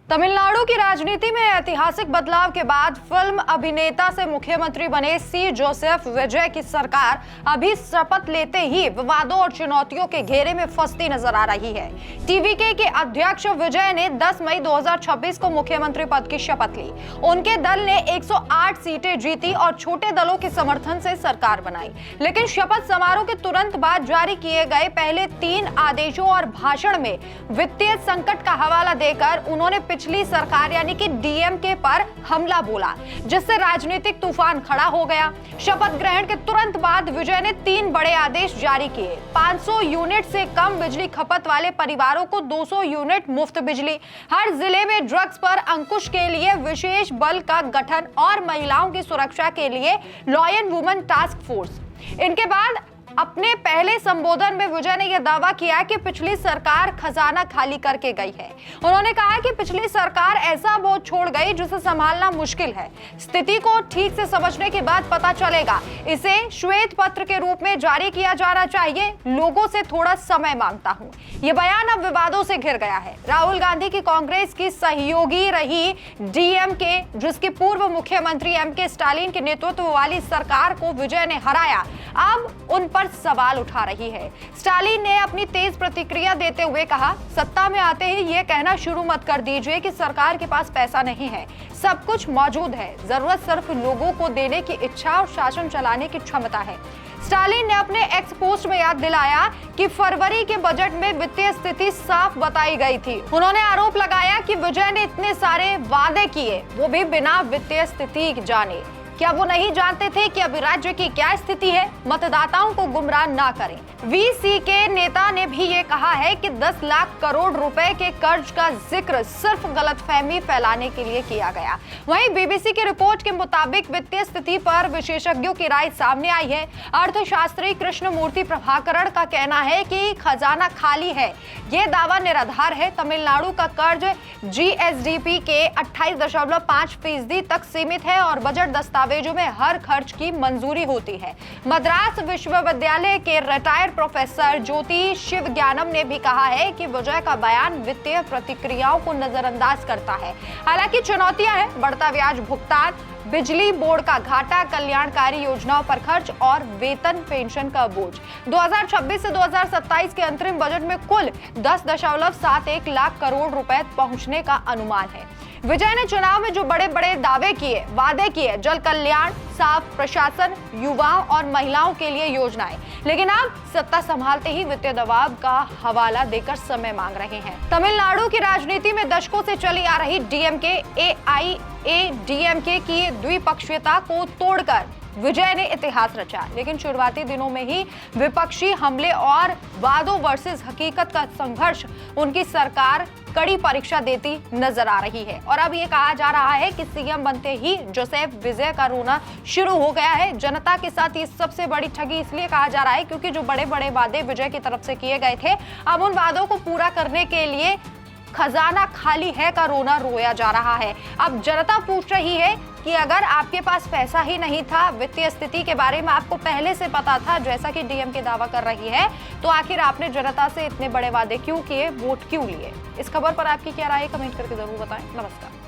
तमिलनाडु की राजनीति में ऐतिहासिक बदलाव के बाद फिल्म अभिनेता से मुख्यमंत्री बने सी जोसेफ विजय की सरकार अभी शपथ लेते ही विवादों और चुनौतियों के घेरे में फंसती नजर आ रही है। टीवीके के अध्यक्ष विजय ने 10 मई 2026 को मुख्यमंत्री पद की शपथ ली। उनके दल ने 108 सीटें जीती और छोटे दलों के समर्थन से सरकार बनाई। लेकिन शपथ समारोह के तुरंत बाद जारी किए गए पहले 3 आदेशों और भाषण में वित्तीय संकट का हवाला देकर उन्होंने पिछली सरकार यानी कि डीएमके पर हमला बोला, जिससे राजनीतिक तूफान खड़ा हो गया। शपथ ग्रहण के तुरंत बाद विजय ने 3 बड़े आदेश जारी किए। 500 यूनिट से कम बिजली खपत वाले परिवारों को 200 यूनिट मुफ्त बिजली, हर जिले में ड्रग्स पर अंकुश के लिए विशेष बल का गठन और महिलाओं की सुरक्षा के लिए law and women task force. इनके बाद अपने पहले संबोधन में विजय ने यह दावा किया कि पिछली सरकार खजाना खाली करके गई है। उन्होंने कहा कि पिछली सरकार ऐसा बोझ छोड़ गई जिसे संभालना मुश्किल है। स्थिति को ठीक से समझने के बाद पता चलेगा। इसे श्वेत पत्र के रूप में जारी किया जाना चाहिए। लोगों से थोड़ा समय मांगता हूं। यह बयान अब विवादों से घिर गया है। राहुल गांधी की कांग्रेस की सहयोगी रही डीएमके, जिसकी पूर्व मुख्यमंत्री एमके स्टालिन के नेतृत्व वाली सरकार को विजय ने हराया, अब उन पर सवाल उठा रही है। स्टालिन ने अपनी तेज प्रतिक्रिया देते हुए कहा, सत्ता में आते ही ये कहना शुरू मत कर दीजिए कि सरकार के पास पैसा नहीं है। सब कुछ मौजूद है, जरूरत सिर्फ लोगों को देने की इच्छा और शासन चलाने की क्षमता है। स्टालिन ने अपने एक्स पोस्ट में याद दिलाया कि फरवरी के बजट में वित्तीय स्थिति साफ बताई गई थी। उन्होंने आरोप लगाया कि विजय ने इतने सारे वादे किए, वो भी बिना वित्तीय स्थिति जाने। क्या वो नहीं जानते थे कि अभी राज्य की क्या स्थिति है? मतदाताओं को गुमराह ना करें। वीसी के नेता ने भी ये कहा है कि 10 लाख करोड़ रुपए के कर्ज का जिक्र सिर्फ गलतफहमी फैलाने के लिए किया गया। वहीं बीबीसी की रिपोर्ट के मुताबिक वित्तीय स्थिति पर विशेषज्ञों की राय सामने आई है। अर्थशास्त्री कृष्णमूर्ति प्रभाकरण का कहना है कि खजाना खाली है। ये दावा निराधार है। तमिलनाडु का कर्ज जीएसडीपी के 28.5% तक सीमित है और बजट दस्तावेजों में हर खर्च की मंजूरी होती है। मद्रास विश्वविद्यालय के रिटायर्ड प्रोफेसर ज्योति शिवज्ञानम ने भी कहा है कि विजय का बयान वित्तीय प्रतिक्रियाओं को नजरअंदाज करता है। हालांकि चुनौतियां हैं, बढ़ता ब्याज भुगतान, बिजली बोर्ड का घाटा, कल्याणकारी योजनाओं पर खर्च और वेतन पेंशन का बोझ। 2026 से 2027 के अंतरिम बजट में कुल 10.71 लाख करोड़ रुपए पहुंचने का अनुमान है। विजय ने चुनाव में जो बड़े बड़े वादे किए, जल कल्याण, साफ प्रशासन, युवाओं और महिलाओं के लिए योजनाएं, लेकिन अब सत्ता संभालते ही वित्तीय दबाव का हवाला देकर समय मांग रहे हैं। तमिलनाडु की राजनीति में दशकों से चली आ रही डीएमके एआईएडीएमके की द्विपक्षीयता को तोड़कर विजय ने इतिहास रचा। लेकिन शुरुआती दिनों में ही विपक्षी हमले और वादों वर्सेस हकीकत का संघर्ष उनकी सरकार कड़ी परीक्षा देती नजर आ रही है। और अब ये कहा जा रहा है कि सीएम बनते ही जोसेफ विजय का रोना शुरू हो गया है। जनता के साथ ये सबसे बड़ी ठगी इसलिए कहा जा रहा है क्योंकि जो बड़े बड़े वादे विजय की तरफ से किए गए थे, अब उन वादों को पूरा करने के लिए खजाना खाली है का रोना रोया जा रहा है। अब जनता पूछ रही है कि अगर आपके पास पैसा ही नहीं था, वित्तीय स्थिति के बारे में आपको पहले से पता था, जैसा कि डीएमके दावा कर रही है, तो आखिर आपने जनता से इतने बड़े वादे क्यों किए, वोट क्यों लिए? इस खबर पर आपकी क्या राय है? कमेंट करके जरूर बताएं। नमस्कार।